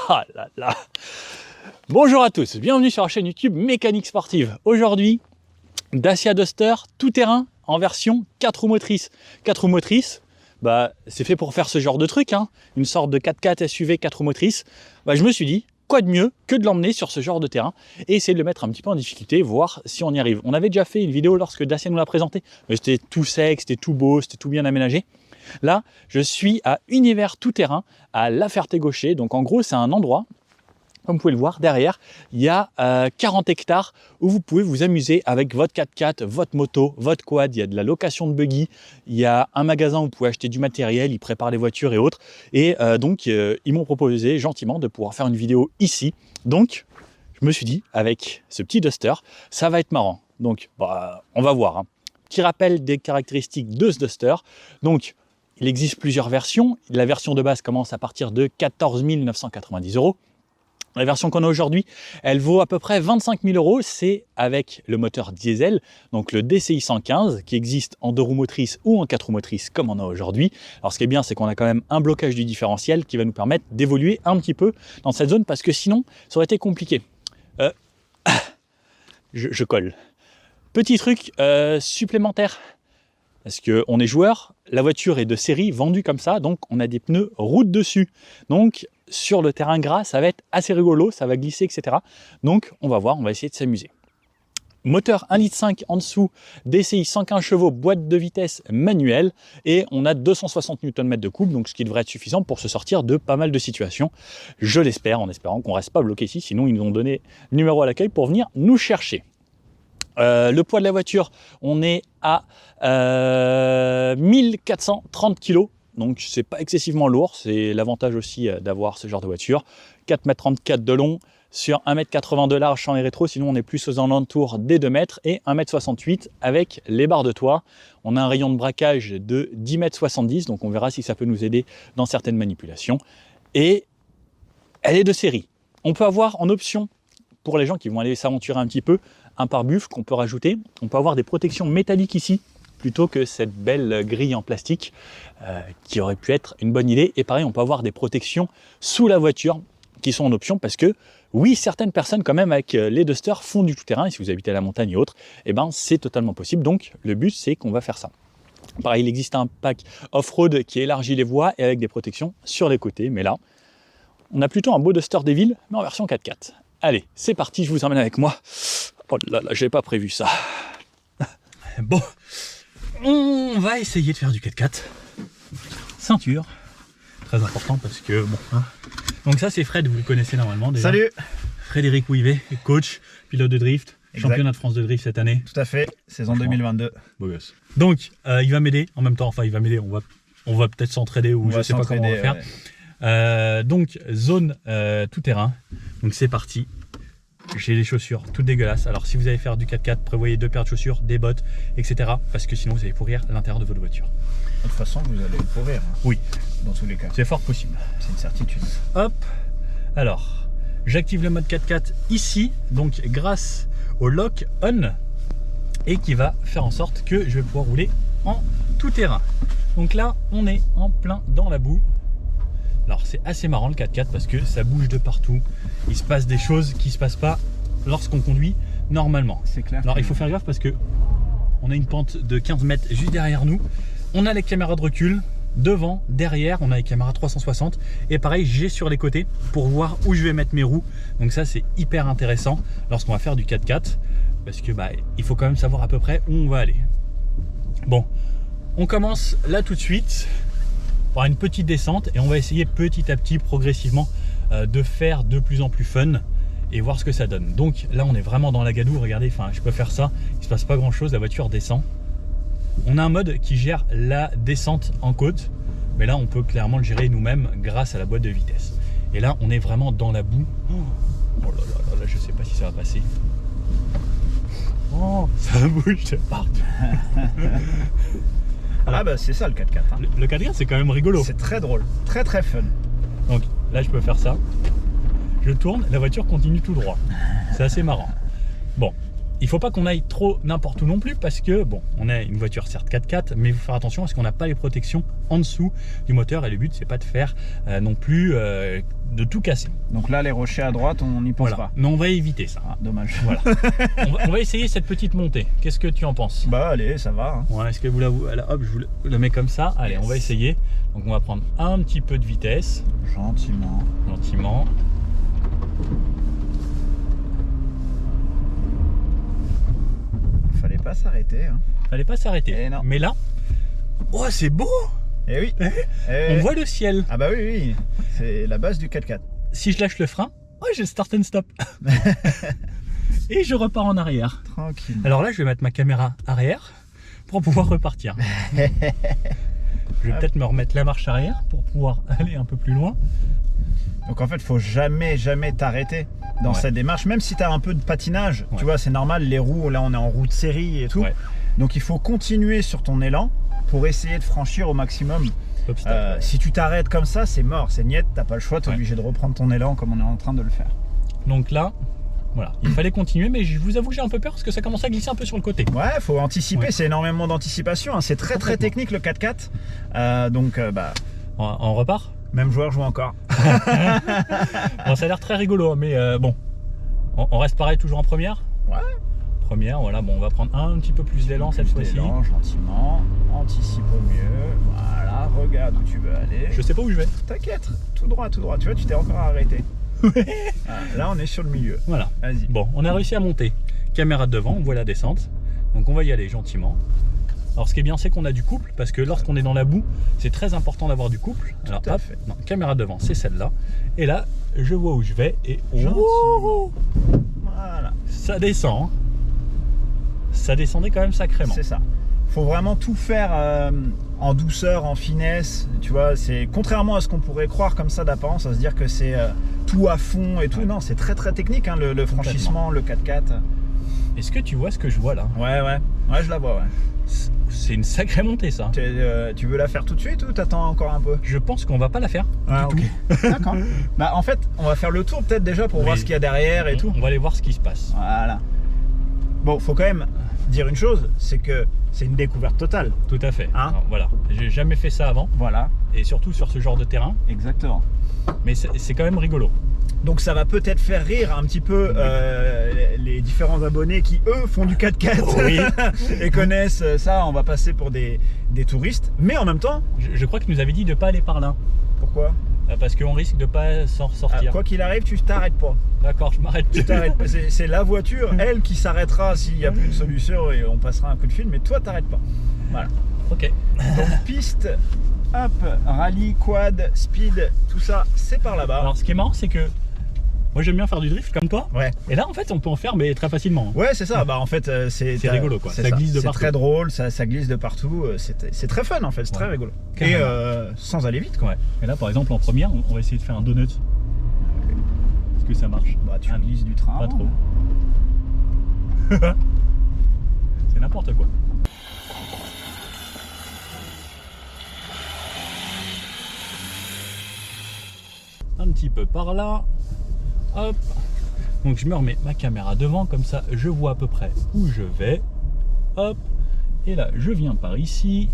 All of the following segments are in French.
Ah là là. Bonjour à tous, bienvenue sur la chaîne YouTube Mécanique Sportive. Aujourd'hui, Dacia Duster tout-terrain en version 4 roues motrices. 4 roues motrices, c'est fait pour faire ce genre de truc, hein. Une sorte de 4x4 SUV 4 roues motrices. Je me suis dit, quoi de mieux que de l'emmener sur ce genre de terrain et essayer de le mettre un petit peu en difficulté, voir si on y arrive. On avait déjà fait une vidéo lorsque Dacia nous l'a présenté, c'était tout sec, c'était tout beau, c'était tout bien aménagé. Là, je suis à Univers tout-terrain, à La Ferté-Gaucher. Donc en gros, c'est un endroit, comme vous pouvez le voir derrière, il y a 40 hectares où vous pouvez vous amuser avec votre 4x4, votre moto, votre quad. Il y a de la location de buggy, il y a un magasin où vous pouvez acheter du matériel, ils préparent les voitures et autres. Et donc, ils m'ont proposé gentiment de pouvoir faire une vidéo ici. Donc, je me suis dit, avec ce petit Duster, ça va être marrant. Donc, on va voir. Petit rappel des caractéristiques de ce Duster. Donc, il existe plusieurs versions. La version de base commence à partir de 14 990 €. La version qu'on a aujourd'hui, elle vaut à peu près 25 000 €. C'est avec le moteur diesel, donc le DCI 115, qui existe en 2 roues motrices ou en 4 roues motrices comme on a aujourd'hui. Alors ce qui est bien, c'est qu'on a quand même un blocage du différentiel qui va nous permettre d'évoluer un petit peu dans cette zone, parce que sinon, ça aurait été compliqué. Je colle. Petit truc supplémentaire. Parce qu'on est joueur, la voiture est de série vendue comme ça, donc on a des pneus route dessus. Donc sur le terrain gras, ça va être assez rigolo, ça va glisser, etc. Donc on va voir, on va essayer de s'amuser. Moteur 1,5 litre en dessous, DCI 115 chevaux, boîte de vitesse manuelle, et on a 260 Nm de couple, donc ce qui devrait être suffisant pour se sortir de pas mal de situations. Je l'espère, en espérant qu'on ne reste pas bloqué ici, sinon ils nous ont donné le numéro à l'accueil pour venir nous chercher. Le poids de la voiture, on est à 1430 kg, donc c'est pas excessivement lourd. C'est l'avantage aussi d'avoir ce genre de voiture. 4,34 m de long sur 1,80 m de large sans les rétros, sinon on est plus aux alentours des 2 mètres, et 1,68 m avec les barres de toit. On a un rayon de braquage de 10,70 m, donc on verra si ça peut nous aider dans certaines manipulations. Et elle est de série. On peut avoir en option, pour les gens qui vont aller s'aventurer un petit peu, un pare-buffle qu'on peut rajouter. On peut avoir des protections métalliques ici, plutôt que cette belle grille en plastique qui aurait pu être une bonne idée. Et pareil, on peut avoir des protections sous la voiture qui sont en option, parce que oui, certaines personnes quand même avec les Duster font du tout-terrain, et si vous habitez à la montagne et autres, c'est totalement possible. Donc le but, c'est qu'on va faire ça. Pareil, il existe un pack off-road qui élargit les voies et avec des protections sur les côtés, mais là, on a plutôt un beau Duster des villes, mais en version 4x4. Allez, c'est parti, je vous emmène avec moi. Oh là là, j'avais pas prévu ça. Bon, on va essayer de faire du 4x4. Ceinture, très important parce que bon. Donc ça c'est Fred, vous le connaissez normalement déjà. Salut. Frédéric Ouivet, coach, pilote de drift, Exact. championnat de France de drift cette année. Tout à fait, saison 2022. Beau gosse. Donc il va m'aider en même temps, enfin il va m'aider, on va peut-être s'entraider ou je sais pas comment on va faire. Ouais. Donc zone tout terrain, donc c'est parti. J'ai les chaussures toutes dégueulasses. Alors si vous allez faire du 4x4, prévoyez 2 paires de chaussures, des bottes, etc. Parce que sinon vous allez pourrir l'intérieur de votre voiture. De toute façon, vous allez le pourrir. Oui. Dans tous les cas. C'est fort possible. C'est une certitude. Hop. Alors, j'active le mode 4x4 ici, donc grâce au lock on, et qui va faire en sorte que je vais pouvoir rouler en tout terrain. Donc là, on est en plein dans la boue. Alors c'est assez marrant le 4x4 parce que ça bouge de partout. Il se passe des choses qui ne se passent pas lorsqu'on conduit normalement. C'est clair. Alors il faut faire gaffe parce que on a une pente de 15 mètres juste derrière nous. On a les caméras de recul devant, derrière, on a les caméras 360. Et pareil, j'ai sur les côtés pour voir où je vais mettre mes roues. Donc ça c'est hyper intéressant lorsqu'on va faire du 4x4 parce que il faut quand même savoir à peu près où on va aller. Bon, on commence là tout de suite. Une petite descente et on va essayer petit à petit progressivement de faire de plus en plus fun et voir ce que ça donne. Donc là on est vraiment dans la gadoue, regardez, je peux faire ça, il se passe pas grand chose, la voiture descend. On a un mode qui gère la descente en côte, mais là on peut clairement le gérer nous-mêmes grâce à la boîte de vitesse. Et là on est vraiment dans la boue. Oh là là là, je sais pas si ça va passer. Oh, ça bouge de partout. Ah c'est ça le 4x4. Hein. Le 4x4 c'est quand même rigolo. C'est très drôle, très très fun. Donc là je peux faire ça. Je tourne, la voiture continue tout droit. C'est assez marrant. Bon, il faut pas qu'on aille trop n'importe où non plus parce que, bon, on a une voiture certes 4x4, mais il faut faire attention parce qu'on n'a pas les protections en dessous du moteur et le but, c'est pas de faire non plus de tout casser. Donc là, les rochers à droite, on n'y pense Voilà, pas. mais on va éviter ça. Ah, dommage. Voilà. on va essayer cette petite montée. Qu'est-ce que tu en penses? Bah allez, ça va. Hein. Ouais, est-ce que vous la... Hop, je vous le mets comme ça. Allez, Yes. on va essayer. Donc on va prendre un petit peu de vitesse, Gentiment. gentiment. Fallait pas s'arrêter. Hein. Fallait pas s'arrêter. Eh non. Mais là, oh c'est beau! Eh oui. On voit le ciel. Ah bah oui, oui. C'est la base du 4x4. Si je lâche le frein, oh, j'ai le start and stop. Et je repars en arrière. Tranquille. Alors là, je vais mettre ma caméra arrière pour pouvoir repartir. Je vais peut-être me remettre la marche arrière pour pouvoir aller un peu plus loin. Donc en fait, faut jamais t'arrêter dans Ouais. cette démarche, même si tu as un peu de patinage. Ouais. Tu vois, c'est normal, les roues, là on est en roue de série et tout. Ouais. Donc il faut continuer sur ton élan pour essayer de franchir au maximum. Obstacle, ouais. Si tu t'arrêtes comme ça, c'est mort, c'est niette, t'as pas le choix, t'es Ouais. obligé de reprendre ton élan comme on est en train de le faire. Donc là, voilà, il fallait continuer, mais je vous avoue que j'ai un peu peur parce que ça commence à glisser un peu sur le côté. Ouais, faut anticiper, Ouais. c'est énormément d'anticipation, hein. C'est très Complètement. technique le 4x4. Bah, On repart. même joueur joue encore. Bon, ça a l'air très rigolo, mais bon, on reste pareil toujours en première. Ouais. Première, voilà, bon, on va prendre un petit peu plus d'élan cette fois-ci. Élan, gentiment, anticipe au mieux. Voilà, regarde où tu veux aller. Je sais pas où je vais. T'inquiète, tout droit, tout droit. Tu vois, tu t'es encore arrêté. Ah, là, on est sur le milieu. Voilà. Vas-y. Bon, on a réussi à monter. Caméra de devant, on voit la descente. Donc on va y aller gentiment. Alors ce qui est bien, c'est qu'on a du couple, parce que lorsqu'on est dans la boue, c'est très important d'avoir du couple. Alors à hop, fait. non, caméra de devant, c'est celle-là. Et là, je vois où je vais et Gentiment. Voilà, ça descend. Ça descendait quand même sacrément. c'est ça. Faut vraiment tout faire en douceur, en finesse. Tu vois, c'est contrairement à ce qu'on pourrait croire comme ça d'apparence, à se dire que c'est tout à fond et tout. Ouais. Non, c'est très technique, hein, le franchissement, le 4x4. Est-ce que tu vois ce que je vois là? Ouais, je la vois, ouais. C'est une sacrée montée ça. Tu veux la faire tout de suite ou t'attends encore un peu? Je pense qu'on va pas la faire Ah, du ok. tout. D'accord. Bah en fait, on va faire le tour peut-être déjà pour Oui. voir ce qu'il y a derrière et tout. On va aller voir ce qui se passe. Voilà. Bon, faut quand même dire une chose, c'est que c'est une découverte totale. Tout à fait. Hein? Alors, voilà, j'ai jamais fait ça avant, Voilà, et surtout sur ce genre de terrain, exactement. mais c'est quand même rigolo. Donc ça va peut-être faire rire un petit peu les différents abonnés qui eux font du 4x4 Oui. et connaissent ça. On va passer pour des touristes, mais en même temps, Je crois que tu nous avais dit de pas aller par là, pourquoi? parce qu'on risque de pas s'en Ah, sortir. quoi qu'il arrive, tu t'arrêtes pas. D'accord, je m'arrête. Tu t'arrêtes pas. C'est la voiture, elle, qui s'arrêtera s'il n'y a plus de solution et on passera un coup de fil, mais toi t'arrêtes pas. Voilà. Ok. Donc piste, hop, rallye, quad, speed, tout ça, c'est par là-bas. Alors ce qui est marrant, c'est que moi j'aime bien faire du drift comme toi, Ouais. et là en fait on peut en faire mais très facilement. Ouais, c'est ça. Bah en fait, c'est rigolo, quoi. c'est Ça glisse de C'est partout. très drôle, ça glisse de partout. C'est très fun en fait, c'est Ouais. très rigolo. Carrément. Et sans aller vite, quoi. Ouais. Et là par exemple en première, on va essayer de faire un donut. Est-ce que ça marche? Bah tu Ah, glisses du train. Pas trop. C'est n'importe quoi. Un petit peu par là. Hop. Donc je me remets ma caméra devant, comme ça je vois à peu près où je vais. Hop. Et là je viens par ici.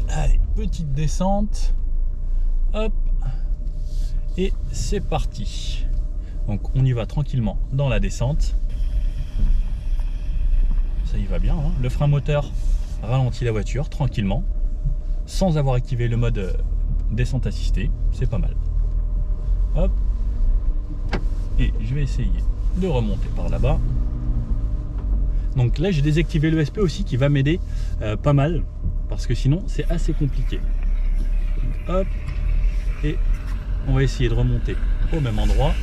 Allez, petite descente. Hop. Et c'est parti. Donc on y va tranquillement dans la descente. Ça y va bien, hein. Le frein moteur ralentit la voiture tranquillement, sans avoir activé le mode descente assistée. C'est pas mal. Hop. Et je vais essayer de remonter par là-bas. Donc là j'ai désactivé l'ESP aussi qui va m'aider pas mal, parce que sinon c'est assez compliqué. Hop. Et on va essayer de remonter au même endroit.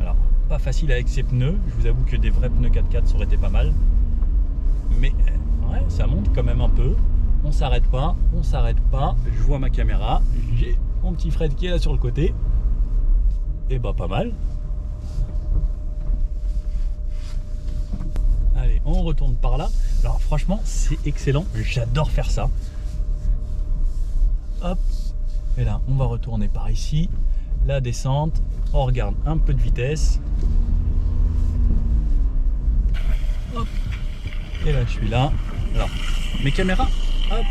Alors, pas facile avec ces pneus. Je vous avoue que des vrais pneus 4x4 ça aurait été pas mal. Mais ouais, ça monte quand même un peu. On s'arrête pas, on s'arrête pas. Je vois ma caméra. J'ai mon petit Fred qui est là sur le côté. Et bah pas mal. Allez, on retourne par là. Alors franchement, c'est excellent. J'adore faire ça. Hop, Et là, on va retourner par ici. La descente, on regarde un peu de vitesse. Hop. Et là, je suis là. Alors, mes caméras, hop,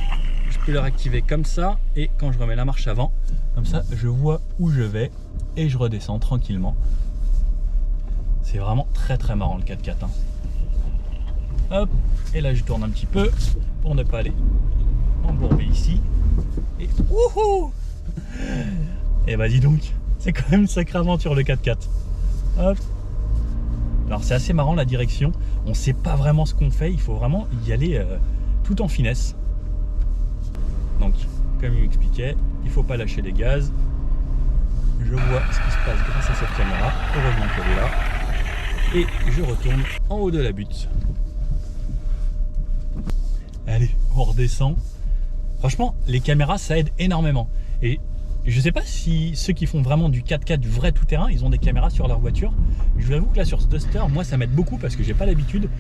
je peux les activer comme ça. Et quand je remets la marche avant, comme ça, je vois où je vais et je redescends tranquillement. C'est vraiment très très marrant le 4x4. Hein. Hop, et là, je tourne un petit peu pour ne pas aller embourber ici. Et wouhou! Et bah dis donc, c'est quand même une sacrée aventure le 4x4. Hop. Alors c'est assez marrant la direction, on sait pas vraiment ce qu'on fait, il faut vraiment y aller tout en finesse. Donc, comme il m'expliquait, il faut pas lâcher les gaz. Je vois ce qui se passe grâce à cette caméra, heureusement qu'elle est là. Et je retourne en haut de la butte. Allez, on redescend. Franchement, les caméras, ça aide énormément. Et je sais pas si ceux qui font vraiment du 4x4, du vrai tout-terrain, ils ont des caméras sur leur voiture. Je vous avoue que là, sur ce Duster, moi, ça m'aide beaucoup parce que j'ai pas l'habitude.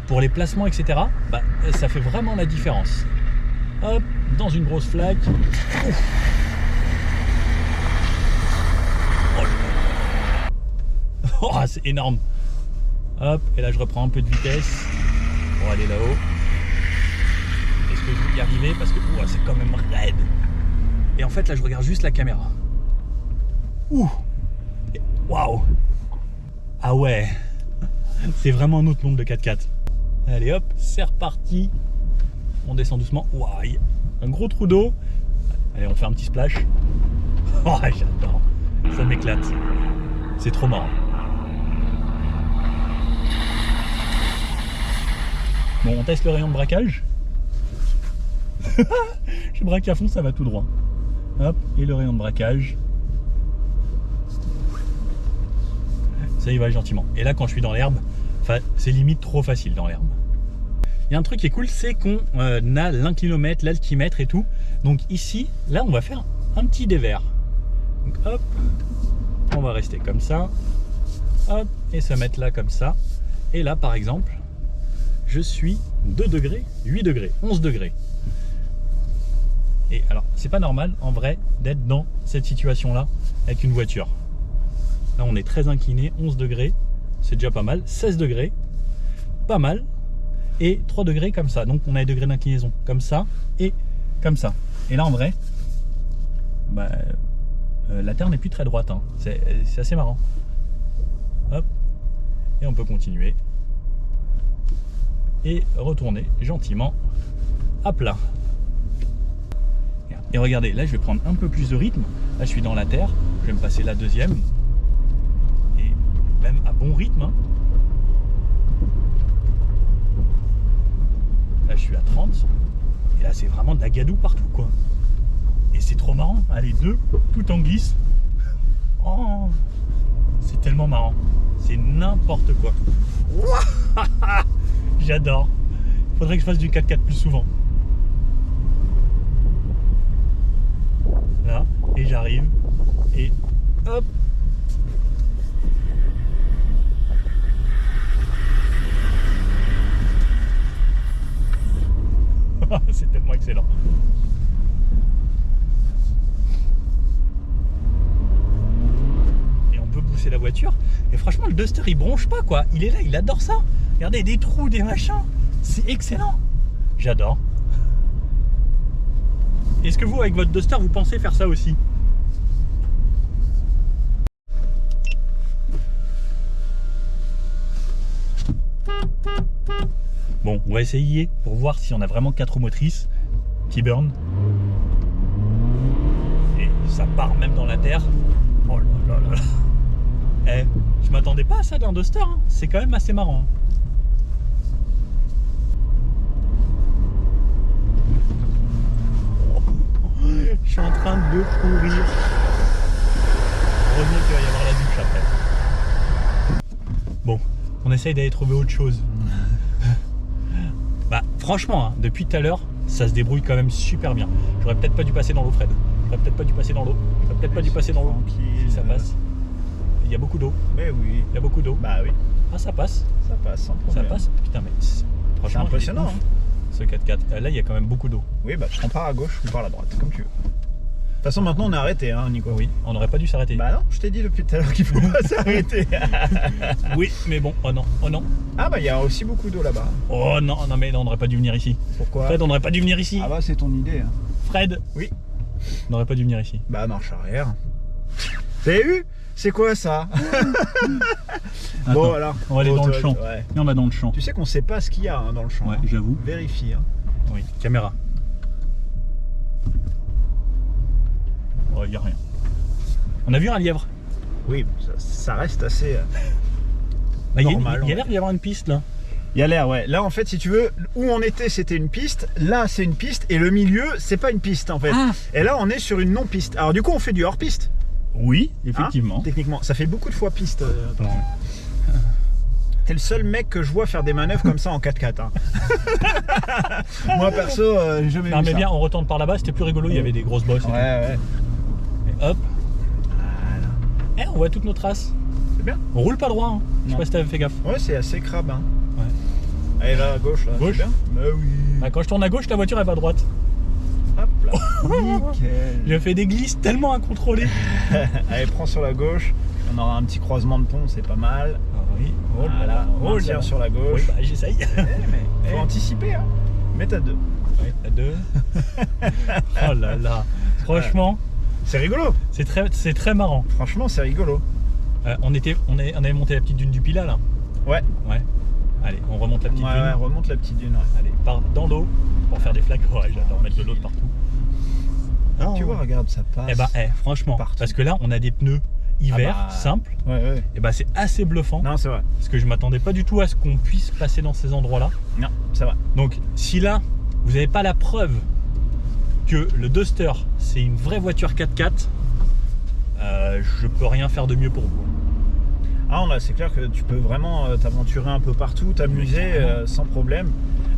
Pour les placements, etc., bah, ça fait vraiment la différence. Hop, dans une grosse flaque. Ouf. Oh, c'est énorme. Hop, et là, je reprends un peu de vitesse pour aller là-haut. Est-ce que je vais y arriver? Parce que c'est quand même raide. Et en fait, là, je regarde juste la caméra. Ouh! Waouh! Ah ouais! C'est vraiment un autre monde de 4x4. Allez hop, c'est reparti. On descend doucement. Waouh! Un gros trou d'eau. Allez, on fait un petit splash. Oh, j'adore. Ça m'éclate. C'est trop marrant. Bon, on teste le rayon de braquage. Je braque à fond, ça va tout droit. Hop, et le rayon de braquage. Ça y va gentiment. Et là, quand je suis dans l'herbe, c'est limite trop facile dans l'herbe. Il y a un truc qui est cool, c'est qu'on a l'inclinomètre, l'altimètre et tout. Donc ici, là, on va faire un petit dévers. Donc hop, on va rester comme ça. Hop, et se mettre là comme ça. Et là, par exemple, je suis 2 degrés, 8 degrés, 11 degrés. Et alors, c'est pas normal, en vrai, d'être dans cette situation-là avec une voiture. Là, on est très incliné, 11 degrés, c'est déjà pas mal. 16 degrés, pas mal. Et 3 degrés comme ça. Donc, on a des degrés d'inclinaison comme ça et comme ça. Et là, en vrai, bah, la terre n'est plus très droite. Hein. C'est assez marrant. Hop. Et on peut continuer. Et retourner gentiment à plat. Et regardez, là je vais prendre un peu plus de rythme. Là je suis dans la terre, je vais me passer la deuxième. Et même à bon rythme. Hein. Là je suis à 30. Et là c'est vraiment de la gadoue partout quoi. Et c'est trop marrant. Allez, 2, tout en glisse. Oh, c'est tellement marrant. C'est n'importe quoi. J'adore. Faudrait que je fasse du 4x4 plus souvent. Là, et j'arrive. Et hop. C'est tellement excellent. Et on peut pousser la voiture. Et franchement, le Duster, il bronche pas quoi. Il est là, il adore ça. Regardez, des trous, des machins. C'est excellent. J'adore. Est-ce que vous, avec votre Duster, vous pensez faire ça aussi? Bon, on va essayer pour voir si on a vraiment 4 roues motrices. T-burn. Et ça part même dans la terre. Oh là là là là. Eh, je m'attendais pas à ça d'un Duster. Hein. C'est quand même assez marrant. Je suis en train de courir. Heureusement qu'il va y avoir la douche après. Bon, on essaye d'aller trouver autre chose. Bah franchement, hein, depuis tout à l'heure, ça se débrouille quand même super bien. J'aurais peut-être pas dû passer dans l'eau, Fred. J'aurais peut-être pas dû passer dans l'eau. J'aurais peut-être pas dû passer dans l'eau. Si ça passe. Il y a beaucoup d'eau. Mais oui. Il y a beaucoup d'eau. Bah oui. Ah, ça passe. Ça passe sans Ça problème. passe. Putain, mais franchement, c'est impressionnant. ce 4x4. Là, il y a quand même beaucoup d'eau. Oui, bah tu prends par à gauche ou par la droite, comme tu veux. De toute façon, maintenant, on est arrêté, hein, Nico. Oui, on n'aurait pas dû s'arrêter. Bah non, je t'ai dit depuis tout à l'heure qu'il faut pas s'arrêter. Oui, mais bon, oh non, oh non. Ah bah, il y a aussi beaucoup d'eau là-bas. Oh non, non mais on n'aurait pas dû venir ici. Pourquoi? Fred, on n'aurait pas dû venir ici. Ah bah, c'est ton idée. Hein. Fred, Oui. on n'aurait pas dû venir ici. Bah, marche arrière. Vous avez vu? C'est quoi ça? Bon, Attends, alors. on va aller Bon, dans le toi, champ. ouais. Et on va dans le champ. Tu sais qu'on sait pas ce qu'il y a hein, dans le champ. Ouais, hein. j'avoue. Vérifie. Hein. Oui, caméra. Oh, il n'y a rien. On a vu un lièvre. Oui, ça reste assez. Bah, Normal, il y a ouais. l'air d'y avoir une piste là. Il y a l'air, ouais. Là, en fait, si tu veux, où on était, c'était une piste. Là, c'est une piste. Et le milieu, c'est pas une piste, en fait. Ah. Et là, on est sur une non-piste. Alors, du coup, on fait du hors-piste. Oui, hein, effectivement. techniquement. Ça fait beaucoup de fois piste. T'es le seul mec que je vois faire des manœuvres comme ça en 4x4. Hein. Moi, perso, j'ai jamais Non vu mais ça. bien, on retourne par là-bas, c'était plus rigolo, il y avait des grosses bosses. Et Ouais. tout. Et hop. Voilà. Eh, on voit toutes nos traces. C'est bien. On roule pas droit, hein. Je sais Non. pas si t'avais fait gaffe. Ouais, c'est assez crabe. Hein. Ouais. Allez, là, à gauche, là. Gauche. C'est bien. Bah oui. Bah, quand je tourne à gauche, la voiture elle va à droite. Hop là. Nickel. J'ai fait des glisses tellement incontrôlées. Allez, prends sur la gauche. On aura un petit croisement de pont, c'est pas mal. Ah oui, oh là Voilà, là, on oh là tire là. sur la Oui, gauche. bah j'essaye. Mais faut Eh. anticiper, hein. Mets ta 2. Ouais, à deux. Oh là là. Franchement, C'est rigolo. c'est très marrant. Franchement, c'est rigolo. On avait monté la petite dune du Pilat là. Ouais. Ouais. Allez, on remonte la petite Ouais, dune. ouais, remonte la petite dune. Ouais. Allez, part dans l'eau pour faire des flaques. Ouais, j'adore mettre de l'eau de partout. Tu vois, regarde, ça passe. Eh bah, franchement, Partout. parce que là, on a des pneus hiver Ah bah. simples. Ouais. Et bah, c'est assez bluffant. Non, c'est vrai. Parce que je m'attendais pas du tout à ce qu'on puisse passer dans ces endroits-là. Non, c'est vrai. Donc, si là, vous n'avez pas la preuve que le Duster, c'est une vraie voiture 4x4, je peux rien faire de mieux pour vous. Ah, c'est clair que tu peux vraiment t'aventurer un peu partout, t'amuser sans problème.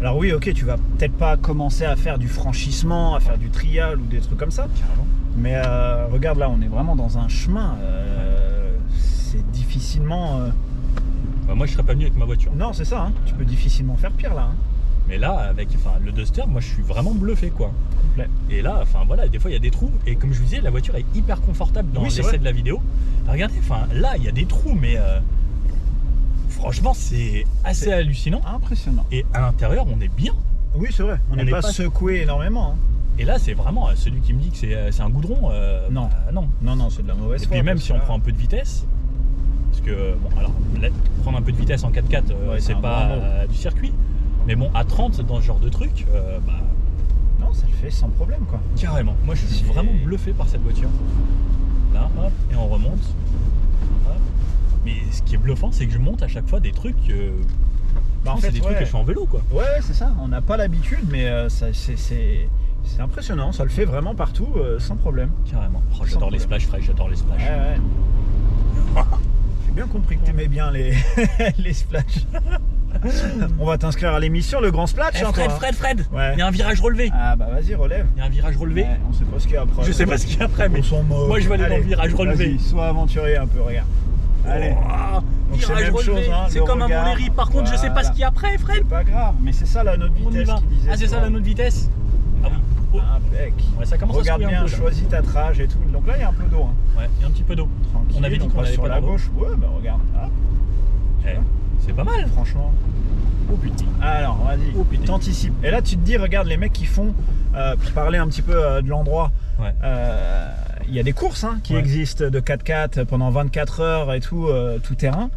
Alors oui, ok, tu vas peut-être pas commencer à faire du franchissement, à faire du trial ou des trucs comme ça. Carrément. Mais regarde là, on est vraiment dans un chemin. C'est difficilement. Bah, moi, je serais pas venu avec ma voiture. Non, c'est ça. Hein. Tu peux difficilement faire pire là. Hein. Mais là, avec le Duster, moi, je suis vraiment bluffé, quoi. Complet. Et là, enfin voilà, des fois, il y a des trous. Et comme je vous disais, la voiture est hyper confortable dans Oui, c'est l'essai vrai. de la vidéo. Regardez, enfin là, il y a des trous, mais franchement, c'est assez hallucinant. Impressionnant. Et à l'intérieur, on est bien. Oui, c'est vrai. On n'est pas secoué énormément. Hein. Et là, c'est vraiment celui qui me dit que c'est un goudron. Non. Bah, non. Non, c'est de la mauvaise Et foi. puis même parce si on que là- prend un peu de vitesse, parce que bon, alors prendre un peu de vitesse en 4x4, Ouais, c'est c'est un pas grand mot. du circuit. Mais bon, à 30 dans ce genre de truc, bah Non, ça le fait sans problème quoi. carrément. Moi, je suis C'est- vraiment bluffé par cette voiture. Là, hop, et on remonte. Hop. Mais ce qui est bluffant, c'est que je monte à chaque fois des trucs. Bah, en c'est fait, des trucs ouais. que je fais en vélo, quoi. Ouais, c'est ça. On n'a pas l'habitude, mais c'est impressionnant. Ça le fait vraiment partout sans problème. Carrément. Oh, j'adore Sans les problème. splash, Fred, j'adore les splash. Ouais. J'ai bien compris que t'aimais bien les, les splashs. On va t'inscrire à l'émission, le grand splash. Eh, hein, Fred, toi, hein. Fred, Ouais. il y a un virage relevé. Ah bah vas-y, relève. Il y a un virage relevé. Ouais, on sait pas ce qu'il y a après. Je sais pas ce qu'il y a après, mais Ils sont morts. moi, je vais aller dans le virage relevé. Vas-y, sois aventurier un peu, regarde. Allez. Oh, Donc, c'est virage même relevé. chose, hein, C'est le comme un regard. Montlhéry. Par contre, je sais pas Voilà. ce qu'il y a après, Fred. C'est pas grave, mais c'est ça la note On y vitesse va. qui disait. Ah, c'est ça la note vitesse. Ah oui. Oh. Impec. Ouais, ça commence Regarde à se bien, couiller un peu, là. choisis ta trage et tout. Donc là, il y a un peu d'eau. Hein. Ouais, il y a un petit peu d'eau. Tranquille, On avait dit qu'on passe allait sur pas la dans l'eau. gauche. Ouais, bah regarde. Ah, Eh, c'est pas mal. franchement. Oh putain. Alors, vas-y, Oh, putain. t'anticipes. Et là, tu te dis, regarde les mecs qui font, pour parler un petit peu de l'endroit, Ouais. il y a des courses hein, qui Ouais. existent de 4x4 pendant 24 heures et tout, tout terrain.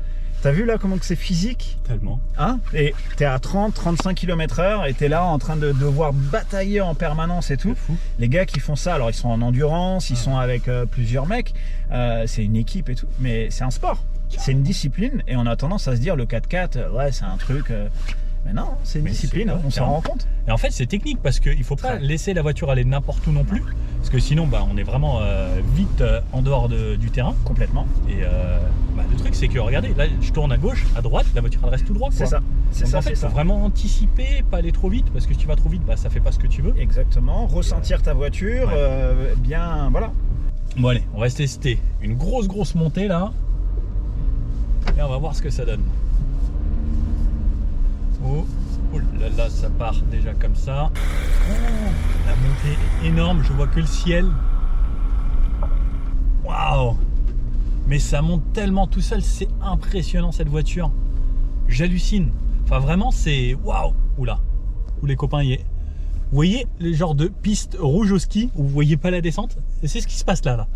T'as vu là comment que c'est physique Tellement. hein. Et t'es à 30-35 km/h et t'es là en train de devoir batailler en permanence et tout. C'est fou. Les gars qui font ça, alors ils sont en endurance, ils sont avec plusieurs mecs, c'est une équipe et tout, mais c'est un sport, c'est une discipline et on a tendance à se dire le 4x4, ouais c'est un truc, mais non, c'est une Mais discipline, c'est- ouais, on s'en carrément. rend compte. Et en fait, c'est technique parce qu'il faut pas Très. laisser la voiture aller n'importe où non plus. Parce que sinon, bah, on est vraiment vite en dehors du terrain. Complètement, Et bah, le truc, c'est que regardez, là, je tourne à gauche, à droite, la voiture elle reste tout droit. c'est quoi. ça, c'est Donc, ça, en fait, c'est il faut ça. vraiment anticiper, pas aller trop vite. Parce que si tu vas trop vite, bah, ça fait pas ce que tu veux. Exactement, ressentir ta voiture, Ouais. bien, voilà. Bon, allez, on va se tester une grosse montée là. Et on va voir ce que ça donne. Oh, oh là là, ça part déjà comme ça. Oh, la montée est énorme, je vois que le ciel. Waouh! Mais ça monte tellement tout seul, c'est impressionnant cette voiture. J'hallucine. Enfin vraiment c'est waouh. Oula, où les copains y est. Vous voyez les genres de pistes rouges au ski où vous voyez pas la descente? Et c'est ce qui se passe là.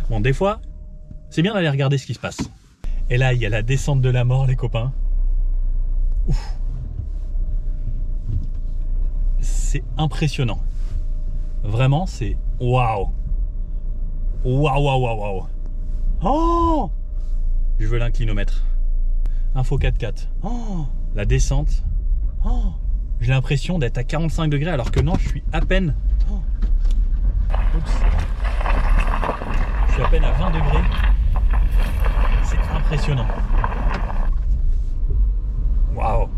Bon, des fois, c'est bien d'aller regarder ce qui se passe. Et là, il y a la descente de la mort, les copains. Ouf. C'est impressionnant. Vraiment, c'est waouh. Waouh, waouh, waouh, waouh. Oh! Je veux l'inclinomètre. Info 4x4. Oh! La descente. Oh! J'ai l'impression d'être à 45 degrés alors que non, je suis à peine. Oh! Oups. Je suis à peine à 20 degrés. C'est impressionnant. Waouh!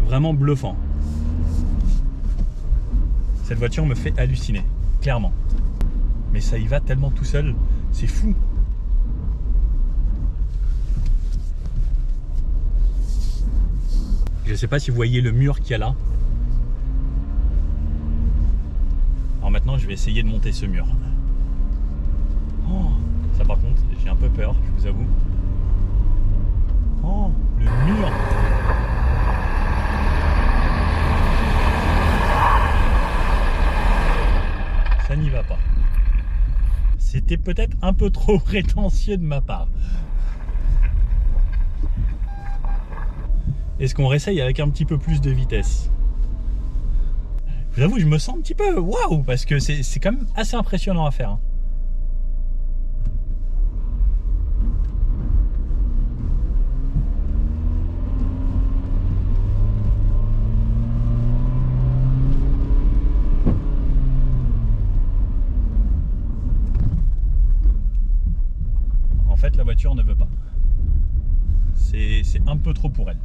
Vraiment bluffant. Cette voiture me fait halluciner, clairement. Mais ça y va tellement tout seul, c'est fou. Je ne sais pas si vous voyez le mur qu'il y a là. Alors maintenant, je vais essayer de monter ce mur. Oh, ça par contre, j'ai un peu peur, je vous avoue. Oh, le mur! Ça n'y va pas. C'était peut-être un peu trop prétentieux de ma part. Est-ce qu'on réessaye avec un petit peu plus de vitesse? J'avoue, je me sens un petit peu waouh, parce que c'est quand même assez impressionnant à faire. En fait, la voiture ne veut pas. C'est un peu trop pour elle.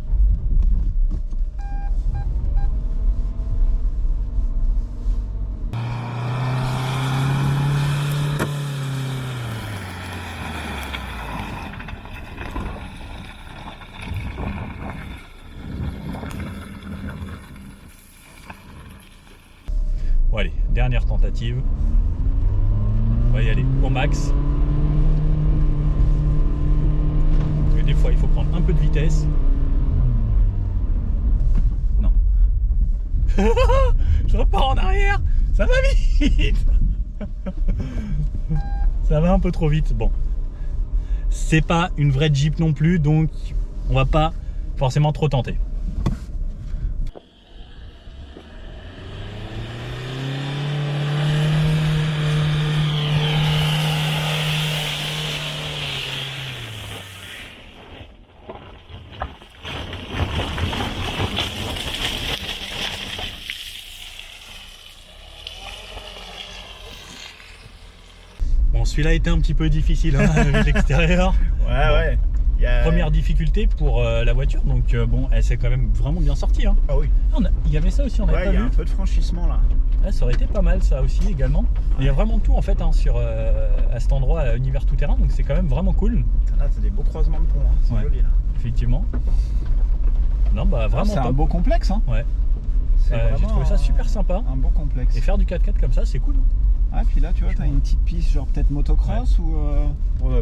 Bon allez, dernière tentative. On va y aller au max. Parce que des fois il faut prendre un peu de vitesse. Non. Je repars en arrière. Ça va vite. Ça va un peu trop vite. Bon. C'est pas une vraie Jeep non plus, donc on va pas forcément trop tenter. Bon, celui-là était un petit peu difficile hein, avec l'extérieur. Ouais. Première difficulté pour la voiture, donc bon, elle s'est quand même vraiment bien sortie. Hein. Ah oui. Il y avait ça aussi, on n'avait pas Il y a vu. un peu de franchissement là. Ouais, ça aurait été pas mal ça aussi également. Il y a vraiment tout en fait hein, à cet endroit, à Univers Tout Terrain, donc c'est quand même vraiment cool. Là, t'as des beaux croisements de ponts, hein. C'est Ouais. joli là. Effectivement. Non, bah vraiment C'est un top. beau complexe. Hein. Ouais. C'est J'ai trouvé ça super sympa. Un beau complexe. Et faire du 4x4 comme ça, c'est cool. Ah, puis là, tu vois, t'as une petite piste, genre peut-être motocross ou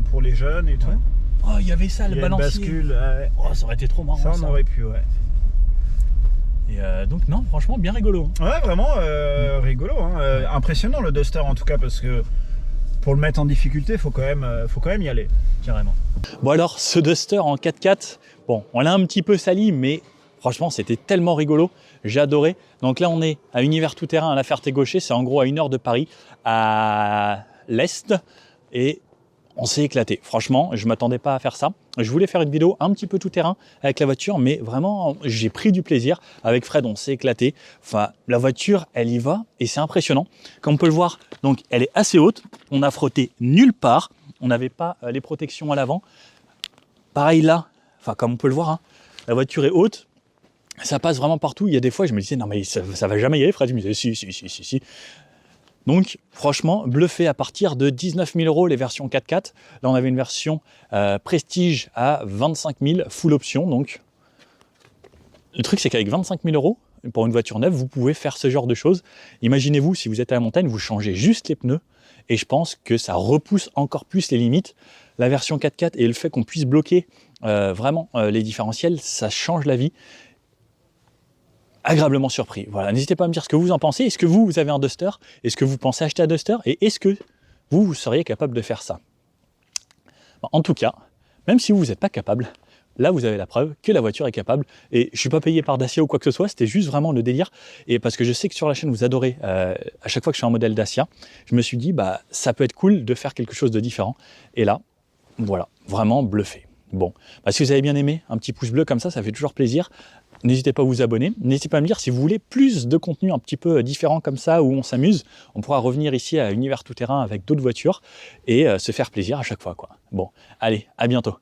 pour les jeunes et tout. Ouais. Oh, il y avait ça, Il le y a une balancier. bascule. Ouais. Oh, ça aurait été trop marrant. Ça, on aurait pu, ouais. Et donc, non, franchement, bien rigolo. Hein. Ouais, vraiment rigolo. Hein. Impressionnant le Duster en tout cas, parce que pour le mettre en difficulté, faut quand même y aller. Carrément. Bon, alors, ce Duster en 4x4, bon, on l'a un petit peu sali, mais franchement, c'était tellement rigolo. J'ai adoré. Donc là, on est à Univers Tout Terrain à La Ferté-Gaucher. C'est en gros à 1 heure de Paris, à l'est. Et on s'est éclaté. Franchement, je ne m'attendais pas à faire ça. Je voulais faire une vidéo un petit peu tout terrain avec la voiture, mais vraiment, j'ai pris du plaisir. Avec Fred, on s'est éclaté. Enfin, la voiture, elle y va et c'est impressionnant. Comme on peut le voir, donc, elle est assez haute. On n'a frotté nulle part. On n'avait pas les protections à l'avant. Pareil là, enfin, comme on peut le voir, hein, la voiture est haute. Ça passe vraiment partout. Il y a des fois, je me disais, non, mais ça va jamais y aller. Fred, je me disais, si. Donc, franchement, bluffé à partir de 19 000 € les versions 4x4. Là, on avait une version Prestige à 25 000, full option. Donc, le truc, c'est qu'avec 25 000 €, pour une voiture neuve, vous pouvez faire ce genre de choses. Imaginez-vous, si vous êtes à la montagne, vous changez juste les pneus, et je pense que ça repousse encore plus les limites. La version 4x4 et le fait qu'on puisse bloquer vraiment les différentiels, ça change la vie. Agréablement surpris. Voilà, n'hésitez pas à me dire ce que vous en pensez. Est-ce que vous avez un Duster? Est-ce que vous pensez acheter un Duster? Et est-ce que vous seriez capable de faire ça? En tout cas, même si vous n'êtes pas capable, là vous avez la preuve que la voiture est capable. Et je ne suis pas payé par Dacia ou quoi que ce soit, c'était juste vraiment le délire. Et parce que je sais que sur la chaîne vous adorez, à chaque fois que je fais un modèle Dacia, je me suis dit, bah ça peut être cool de faire quelque chose de différent. Et là, voilà, vraiment bluffé. Bon, bah, si vous avez bien aimé, un petit pouce bleu comme ça fait toujours plaisir. N'hésitez pas à vous abonner. N'hésitez pas à me dire si vous voulez plus de contenu un petit peu différent comme ça, où on s'amuse. On pourra revenir ici à Univers Tout Terrain avec d'autres voitures et se faire plaisir à chaque fois, quoi. Bon, allez, à bientôt.